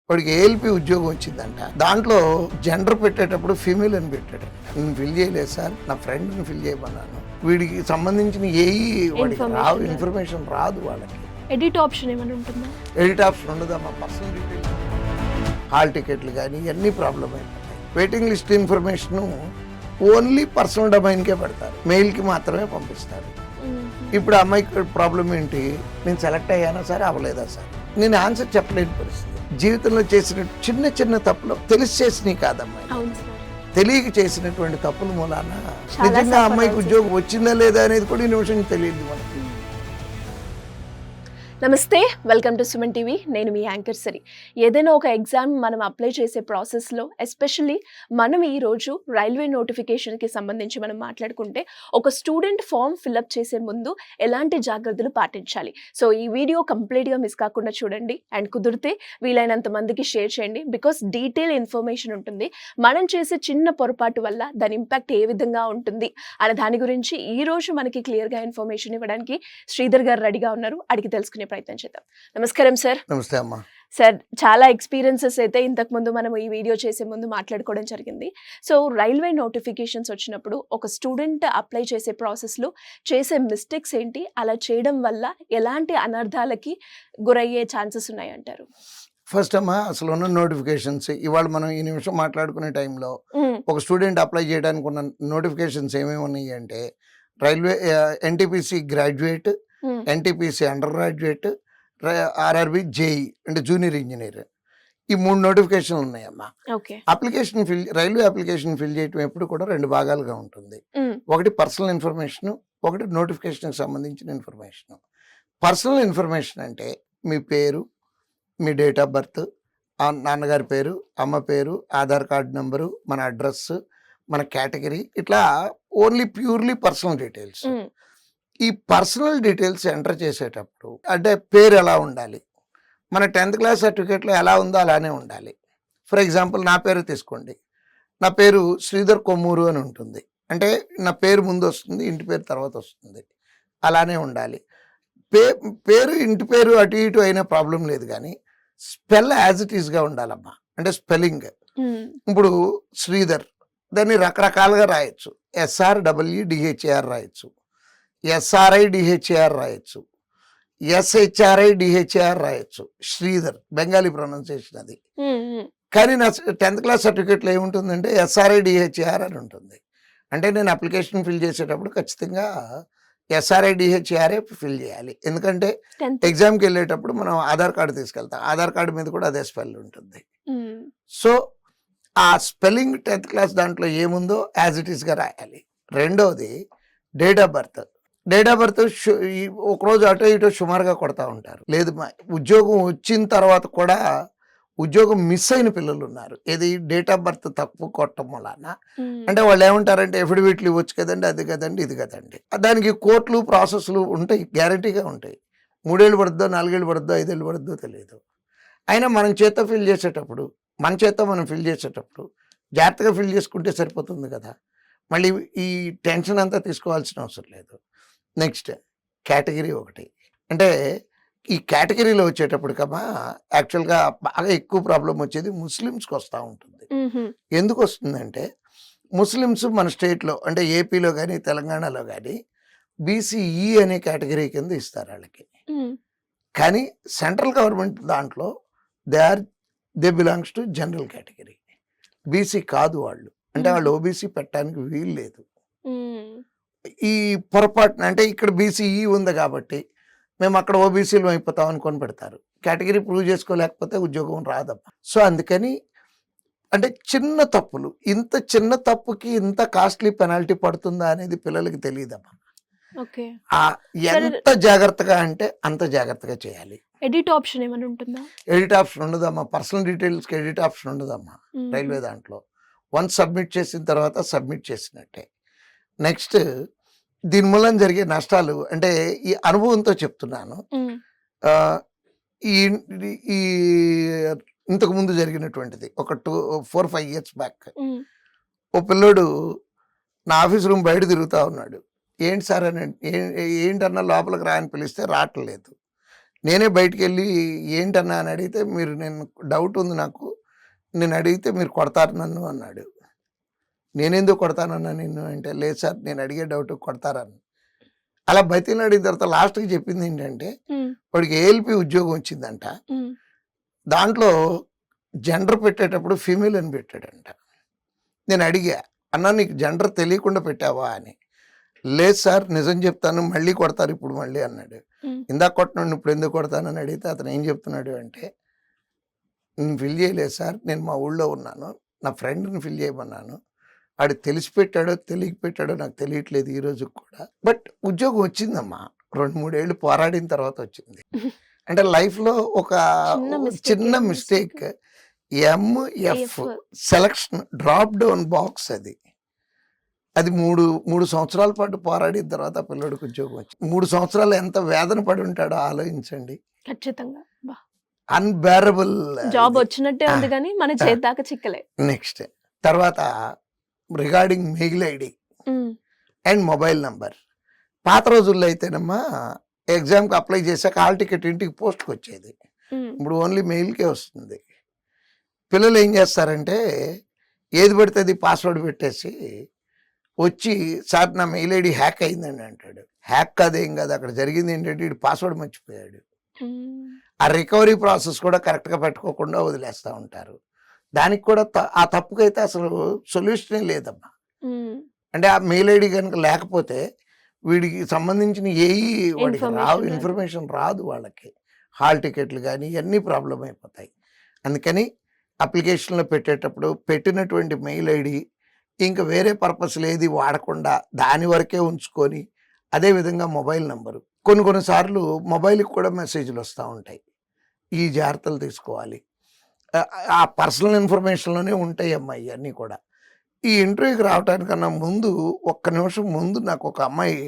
వాడికి ఏఎల్పి ఉద్యోగం వచ్చిందంట. దాంట్లో జెండర్ పెట్టేటప్పుడు ఫీమేల్ అని పెట్టాడు. నేను ఫిల్ చేయలేదు సార్, నా ఫ్రెండ్ని ఫిల్ చేయమన్నాను. వీడికి సంబంధించిన వాడికి రావు, ఇన్ఫర్మేషన్ రాదు వాళ్ళకి. ఎడిట్ ఆప్షన్ ఏమైనా ఉంటుందా? ఎడిట్ ఆప్షన్ ఉండదమ్మా. పర్సనల్ డీటెయిల్స్, హాల్ టికెట్లు కానీ ఇవన్నీ ప్రాబ్లం అయిపోతాయి. Waiting list information only personal డొమైన్కే పెడతారు, మెయిల్కి మాత్రమే పంపిస్తారు. ఇప్పుడు అమ్మాయికి ప్రాబ్లం ఏంటి, నేను సెలెక్ట్ అయ్యానా సరే అవ్వలేదా సార్, నేను ఆన్సర్ చెప్పలేని పరిస్థితి. జీవితంలో చేసిన చిన్న చిన్న తప్పులు తెలిసి చేసినవి కాదమ్మాయి, తెలియక చేసినటువంటి తప్పుల మూలాన నిజంగా అమ్మాయికి ఉద్యోగం వచ్చిందా లేదా అనేది కూడా ఈ నిమిషం తెలియదు మనకి. నమస్తే, వెల్కమ్ టు సుమన్ టీవీ. నేను మీ యాంకర్ సరి. ఏదైనా ఒక ఎగ్జామ్ మనం అప్లై చేసే ప్రాసెస్లో ఎస్పెషల్లీ మనం ఈరోజు రైల్వే నోటిఫికేషన్కి సంబంధించి మనం మాట్లాడుకుంటే ఒక స్టూడెంట్ ఫామ్ ఫిల్అప్ చేసే ముందు ఎలాంటి జాగ్రత్తలు పాటించాలి. సో ఈ వీడియో కంప్లీట్గా మిస్ కాకుండా చూడండి అండ్ కుదిరితే వీలైనంత మందికి షేర్ చేయండి. బికాస్ డీటెయిల్ ఇన్ఫర్మేషన్ ఉంటుంది. మనం చేసే చిన్న పొరపాటు వల్ల దాని ఇంపాక్ట్ ఏ విధంగా ఉంటుంది అనే దాని గురించి ఈరోజు మనకి క్లియర్గా ఇన్ఫర్మేషన్ ఇవ్వడానికి శ్రీధర్ గారు రెడీగా ఉన్నారు. అడిగి తెలుసుకునే ప్రయత్నం చేద్దాం. నమస్కారం సార్. నమస్తే అమ్మా. సార్, చాలా ఎక్స్పీరియన్సెస్ అయితే ఇంతకు ముందు మనం ఈ వీడియో చేసే ముందు మాట్లాడుకోవడం జరిగింది. సో రైల్వే నోటిఫికేషన్స్ వచ్చినప్పుడు ఒక స్టూడెంట్ అప్లై చేసే ప్రాసెస్లో చేసే మిస్టేక్స్ ఏంటి, అలా చేయడం వల్ల ఎలాంటి అనర్థాలకి గురయ్యే ఛాన్సెస్ ఉన్నాయంటారు? ఫస్ట్ అమ్మా, అసలు ఉన్న నోటిఫికేషన్స్ ఇవాళ మనం ఈ నిమిషం మాట్లాడుకునే టైంలో ఒక స్టూడెంట్ అప్లై చేయడానికి ఉన్న నోటిఫికేషన్స్ ఏమేమి ఉన్నాయి అంటే, railway NTPC graduate, NTPC under graduate, RRB JEE అంటే జూనియర్ ఇంజనీర్, ఈ 3 నోటిఫికేషన్లు ఉన్నాయమ్మా. రైల్వే అప్లికేషన్ ఫిల్ చేయటం ఎప్పుడు కూడా 2 భాగాలుగా ఉంటుంది. ఒకటి పర్సనల్ ఇన్ఫర్మేషన్, ఒకటి నోటిఫికేషన్కి సంబంధించిన ఇన్ఫర్మేషన్. పర్సనల్ ఇన్ఫర్మేషన్ అంటే మీ పేరు, మీ డేట్ ఆఫ్ బర్త్, నాన్నగారి పేరు, అమ్మ పేరు, ఆధార్ కార్డు నెంబరు, మన అడ్రస్, మన కేటగిరీ, ఇట్లా ఓన్లీ ప్యూర్లీ పర్సనల్ డీటెయిల్స్. ఈ పర్సనల్ డీటెయిల్స్ ఎంటర్ చేసేటప్పుడు అంటే పేరు ఎలా ఉండాలి, మన 10th క్లాస్ సర్టిఫికేట్లో ఎలా ఉందో అలానే ఉండాలి. ఫర్ ఎగ్జాంపుల్ నా పేరు తీసుకోండి, నా పేరు శ్రీధర్ కొమ్మూరు అని ఉంటుంది, అంటే నా పేరు ముందు వస్తుంది, ఇంటి పేరు తర్వాత వస్తుంది, అలానే ఉండాలి. పేరు ఇంటి పేరు అటు ఇటు అయినా ప్రాబ్లం లేదు, కానీ స్పెల్ యాజ్ ఇట్ ఈస్గా ఉండాలమ్మా. అంటే స్పెల్లింగ్ ఇప్పుడు శ్రీధర్ దాన్ని రకరకాలుగా రాయొచ్చు. SREEDHAR రాయొచ్చు, SRIDHAR రాయొచ్చు, SHRIDHAR రాయొచ్చు. శ్రీధర్ బెంగాలీ ప్రొనౌన్సియేషన్ అది. కానీ నా 10th క్లాస్ సర్టిఫికేట్లో ఏముంటుందంటే SRIDHAR అని ఉంటుంది. అంటే నేను అప్లికేషన్ ఫిల్ చేసేటప్పుడు ఖచ్చితంగా SRIDHAR ఫిల్ చేయాలి. ఎందుకంటే ఎగ్జామ్కి వెళ్ళేటప్పుడు మనం ఆధార్ కార్డు తీసుకెళ్తాం, ఆధార్ కార్డు మీద కూడా అదే స్పెల్ ఉంటుంది. సో ఆ స్పెల్లింగ్ 10th క్లాస్ దాంట్లో ఏముందో యాజ్ ఇట్ ఈస్గా రాయాలి. రెండవది date of birth. Date of birth ఒకరోజు అటో ఇటో సుమారుగా కొడతా ఉంటారు. లేదు, ఉద్యోగం వచ్చిన తర్వాత కూడా ఉద్యోగం మిస్ అయిన పిల్లలు ఉన్నారు. ఏది డేట్ ఆఫ్ బర్త్ తక్కువ కొట్టడం వలన. అంటే వాళ్ళు ఏమంటారంటే ఎఫిడవిట్లు ఇవ్వచ్చు కదండి, అది కదండి, ఇది కదండి. దానికి కోర్టులు ప్రాసెస్లు ఉంటాయి, గ్యారంటీగా ఉంటాయి. 3 ఏళ్ళు పడుద్దో, 4 ఏళ్ళు పడుద్దో, 5 ఏళ్ళు పడుద్దో తెలియదు. అయినా మనం ఫిల్ చేసేటప్పుడు మనం ఫిల్ చేసేటప్పుడు జాగ్రత్తగా ఫిల్ చేసుకుంటే సరిపోతుంది కదా. మళ్ళీ ఈ టెన్షన్ అంతా తీసుకోవాల్సిన అవసరం లేదు. నెక్స్ట్ కేటగిరీ ఒకటి. అంటే ఈ కేటగిరీలో వచ్చేటప్పటికమ్మా యాక్చువల్గా బాగా ఎక్కువ ప్రాబ్లం వచ్చేది ముస్లిమ్స్కి వస్తూ ఉంటుంది. ఎందుకు వస్తుందంటే, ముస్లిమ్స్ మన స్టేట్లో అంటే ఏపీలో కానీ తెలంగాణలో కానీ BCE అనే కేటగిరీ కింద ఇస్తారు వాళ్ళకి. కానీ సెంట్రల్ గవర్నమెంట్ దాంట్లో they belongs to general category. BC కాదు వాళ్ళు. అంటే వాళ్ళు ఓబీసీ పెట్టడానికి వీలు లేదు. ఈ పొరపాటున అంటే ఇక్కడ BCE ఉంది కాబట్టి మేము అక్కడ ఓబీసీలు అయిపోతాం అనుకొని పెడతారు. కేటగిరీ ప్రూవ్ చేసుకోలేకపోతే ఉద్యోగం రాదమ్మా. సో అందుకని అంటే చిన్న తప్పులు, ఇంత చిన్న తప్పుకి ఇంత కాస్ట్లీ పెనాల్టీ పడుతుందా అనేది పిల్లలకి తెలియదమ్మా. ఎంత జాగ్రత్తగా అంటే అంత జాగ్రత్తగా చేయాలి. ఎడిట్ ఆప్షన్ ఏమైనా ఉంటుందా? ఎడిట్ ఆప్షన్ ఉండదమ్మా. పర్సనల్ డీటెయిల్స్కి ఎడిట్ ఆప్షన్ ఉండదమ్మా రైల్వే దాంట్లో. వన్స్ సబ్మిట్ చేసిన తర్వాత సబ్మిట్ చేసినట్టే. నెక్స్ట్ దీని మూలం జరిగే నష్టాలు అంటే ఈ అనుభవంతో చెప్తున్నాను. ఈ ఇంతకు ముందు జరిగినటువంటిది ఒక 4-5 ఇయర్స్ బ్యాక్ ఓ పిల్లోడు నా ఆఫీస్ రూమ్ బయట తిరుగుతూ ఉన్నాడు. ఏంటి సార్ అని, ఏంటన్నా లోపలికి రా అని పిలిస్తే రావట్లేదు. నేనే బయటికెళ్ళి ఏంటన్నా అని అడిగితే, మీరు నేను డౌట్ ఉంది నాకు, నేను అడిగితే మీరు కొడతారు నన్ను అన్నాడు. నేనెందుకు కొడతానన్నా నిన్ను అంటే, లేదు సార్ నేను అడిగే డౌట్ కొడతారని. అలా బతిలాడిన తర్వాత లాస్ట్‌కి చెప్పింది ఏంటంటే, వాడికి ఏఎల్‌పీ ఉద్యోగం వచ్చిందంట. దాంట్లో జెండర్ పెట్టేటప్పుడు ఫీమేల్ అని పెట్టాడంట. నేను అడిగా, అన్నా నీకు జెండర్ తెలియకుండా పెట్టావా అని. లేదు సార్ నిజం చెప్తాను, మళ్ళీ కొడతారు ఇప్పుడు మళ్ళీ అన్నాడు. ఇందాక కొట్టినోడిని ఇప్పుడు ఎందుకు కొడతానని అడిగితే అతను ఏం చెప్తున్నాడు అంటే, నేను ఫిల్ చేయలేదు సార్, నేను మా ఊళ్ళో ఉన్నాను, నా ఫ్రెండ్ని ఫిల్ చేయమన్నాను, ఆడు తెలిసి పెట్టాడో తెలియక పెట్టాడో నాకు తెలియట్లేదు ఈ రోజు కూడా. బట్ ఉద్యోగం వచ్చిందమ్మా, 2-3 ఏళ్ళు పోరాడిన తర్వాత వచ్చింది. అంటే లైఫ్లో ఒక చిన్న mistake, MF selection drop down box అది 3 సంవత్సరాల పాటు పోరాడిన తర్వాత ఆ పిల్లడికి ఉద్యోగం వచ్చింది. 3 సంవత్సరాలు ఎంత వేదన పడి ఉంటాడో ఆలోచించండి. ఖచ్చితంగా అన్బేరబుల్ జాబ్ వచ్చినట్టే ఉంది కానీ మన చేతి దాకా చిక్కలే. నెక్స్ట్ తర్వాత regarding mail ID and mobile number. పాత రోజుల్లో అయితేనమ్మా ఎగ్జామ్కి అప్లై చేశాక హాల్ టికెట్ ఇంటికి పోస్ట్కి వచ్చేది. ఇప్పుడు ఓన్లీ మెయిల్కే వస్తుంది. పిల్లలు ఏం చేస్తారంటే ఏది పడితే అది పాస్వర్డ్ పెట్టేసి వచ్చి, సార్ నా మెయిల్ ఐడి హ్యాక్ అయిందండి అంటాడు. హ్యాక్ కాదేం కాదు, అక్కడ జరిగింది ఏంటంటే వీడు పాస్వర్డ్ మర్చిపోయాడు. ఆ రికవరీ ప్రాసెస్ కూడా కరెక్ట్గా పెట్టుకోకుండా వదిలేస్తూ ఉంటారు. దానికి కూడా ఆ తప్పుకైతే అసలు సొల్యూషనే లేదమ్మా. అంటే ఆ మెయిల్ ఐడి కనుక లేకపోతే వీడికి సంబంధించిన వాడికి రావు, ఇన్ఫర్మేషన్ రాదు వాళ్ళకి. హాల్ టికెట్లు కానీ ఇవన్నీ ప్రాబ్లం అయిపోతాయి. అందుకని అప్లికేషన్లో పెట్టేటప్పుడు పెట్టినటువంటి మెయిల్ ఐడి ఇంకా వేరే పర్పస్లు ఏది వాడకుండా దాని వరకే ఉంచుకొని, అదేవిధంగా మొబైల్ నంబరు. కొన్నిసార్లు మొబైల్కి కూడా మెసేజ్లు వస్తూ ఉంటాయి. ఈ జాగ్రత్తలు తీసుకోవాలి. ఆ పర్సనల్ ఇన్ఫర్మేషన్లోనే ఉంటాయి అమ్మాయి ఇవన్నీ కూడా. ఈ ఇంటర్వ్యూకి రావడానికన్నా ముందు 1 నిమిషం ముందు నాకు ఒక అమ్మాయి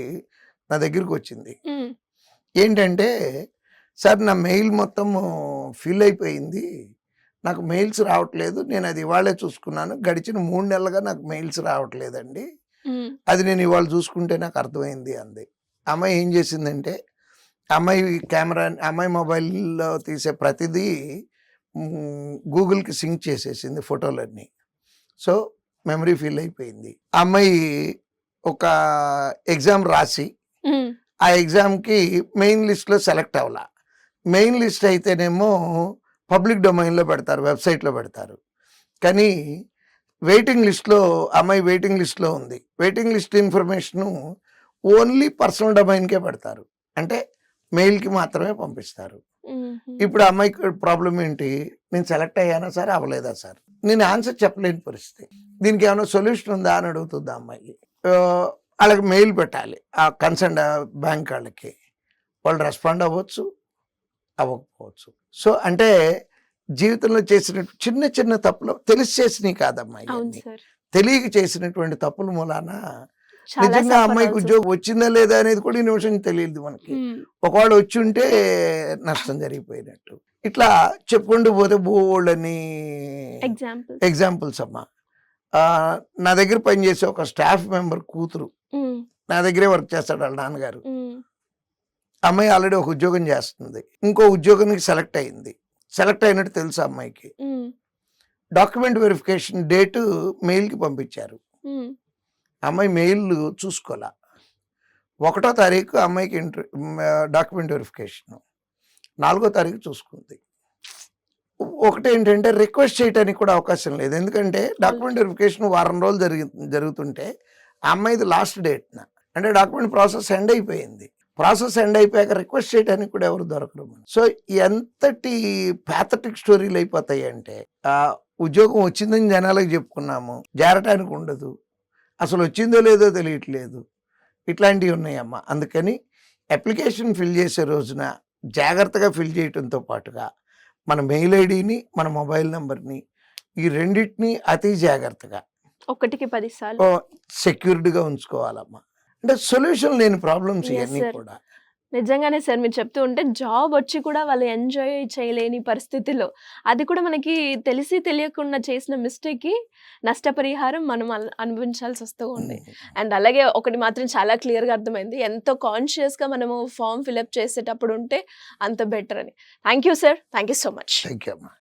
నా దగ్గరికి వచ్చింది. ఏంటంటే, సార్ నా మెయిల్ మొత్తం ఫిల్ అయిపోయింది, నాకు మెయిల్స్ రావట్లేదు, నేను అది ఇవాళే చూసుకున్నాను, గడిచిన 3 నెలలుగా నాకు మెయిల్స్ రావట్లేదండి, అది నేను ఇవాళ చూసుకుంటే నాకు అర్థమైంది అంది. అమ్మాయి ఏం చేసిందంటే, అమ్మాయి మొబైల్లో తీసే ప్రతిదీ గూగుల్కి సింక్ చేసేసింది ఫోటోలన్నీ. సో మెమరీ ఫిల్ అయిపోయింది. ఆ అమ్మాయి ఒక ఎగ్జామ్ రాసి ఆ ఎగ్జామ్కి మెయిన్ లిస్ట్లో సెలెక్ట్ అవ్వాల. మెయిన్ లిస్ట్ అయితేనేమో పబ్లిక్ డొమైన్లో పెడతారు, వెబ్సైట్లో పెడతారు. కానీ వెయిటింగ్ లిస్ట్లో అమ్మాయి వెయిటింగ్ లిస్ట్లో ఉంది. Waiting list information only personal డొమైన్కే పెడతారు, అంటే మెయిల్కి మాత్రమే పంపిస్తారు. ఇప్పుడు అమ్మాయికి ప్రాబ్లం ఏంటి, నేను సెలెక్ట్ అయ్యానా సార్, అవ్వలేదా సార్, నేను ఆన్సర్ చెప్పలేని పరిస్థితి. దీనికి ఏమైనా సొల్యూషన్ ఉందా అని అడుగుతుంది అమ్మాయి. వాళ్ళకి మెయిల్ పెట్టాలి ఆ కన్సర్న్ బ్యాంక్ వాళ్ళకి, వాళ్ళు రెస్పాండ్ అవ్వచ్చు అవ్వకపోవచ్చు. సో అంటే జీవితంలో చేసిన చిన్న చిన్న తప్పులు తెలిసి చేసినవి కాదమ్మా, తెలియక చేసినటువంటి తప్పుల మూలాన నిజంగా అమ్మాయికి ఉద్యోగం వచ్చిందా లేదా అనేది కూడా ఈ నిమిషం తెలియదు మనకి. ఒకవేళ వచ్చి ఉంటే నష్టం జరిగిపోయినట్టు. ఇట్లా చెప్పుకుంటూ పోతే బోల్డని ఎగ్జాంపుల్స్ అమ్మా. నా దగ్గర పనిచేసే ఒక స్టాఫ్ మెంబర్ కూతురు నా దగ్గరే వర్క్ చేస్తాడు వాళ్ళ నాన్నగారు. అమ్మాయి ఆల్రెడీ ఒక ఉద్యోగం చేస్తుంది, ఇంకో ఉద్యోగానికి సెలెక్ట్ అయింది. సెలెక్ట్ అయినట్టు తెలుసు అమ్మాయికి. డాక్యుమెంట్ వెరిఫికేషన్ డేటు మెయిల్కి పంపించారు. అమ్మాయి మెయిల్ చూసుకోలే. 1వ తారీఖు అమ్మాయికి డాక్యుమెంట్ వెరిఫికేషన్, 4వ తారీఖు చూసుకుంది. ఒకటేంటంటే రిక్వెస్ట్ చేయడానికి కూడా అవకాశం లేదు. ఎందుకంటే డాక్యుమెంట్ వెరిఫికేషన్ వారం రోజులు జరుగుతుంటే ఆ అమ్మాయిది లాస్ట్ డేట్న, అంటే డాక్యుమెంట్ ప్రాసెస్ ఎండ్ అయిపోయింది. ప్రాసెస్ ఎండ్ అయిపోయాక రిక్వెస్ట్ చేయడానికి కూడా ఎవరు దొరకరు. సో ఎంతటి ప్యాథటిక్ స్టోరీలు అయిపోతాయి అంటే, ఉద్యోగం వచ్చిందని జనాలకు చెప్పుకున్నాము, జారటానికి ఉండదు, అసలు వచ్చిందో లేదో తెలియట్లేదు, ఇట్లాంటివి ఉన్నాయమ్మా. అందుకని అప్లికేషన్ ఫిల్ చేసే రోజున జాగ్రత్తగా ఫిల్ చేయడంతో పాటుగా మన మెయిల్ ఐడిని, మన మొబైల్ నెంబర్ని, ఈ రెండింటిని అతి జాగ్రత్తగా 1కి 10 సార్లు సెక్యూర్డ్గా ఉంచుకోవాలమ్మా. అంటే సొల్యూషన్ లేని ప్రాబ్లమ్స్ ఇవన్నీ కూడా. నిజంగానే సార్ మీరు చెప్తూ ఉంటే జాబ్ వచ్చి కూడా వాళ్ళు ఎంజాయ్ చేయలేని పరిస్థితిలో, అది కూడా మనకి తెలిసి తెలియకుండా చేసిన మిస్టేక్‌కి నష్టపరిహారం మనం అనుభవించాల్సి వస్తూ ఉంది. అండ్ అలాగే ఒకటి మాత్రం చాలా క్లియర్‌గా అర్థమైంది. ఎంతో కాన్షియస్‌గా మనము ఫార్మ్ ఫిలప్ చేసేటప్పుడు ఉంటే అంత బెటర్ అని. Thank you sir. Thank you so much. Thank you అమ్మా.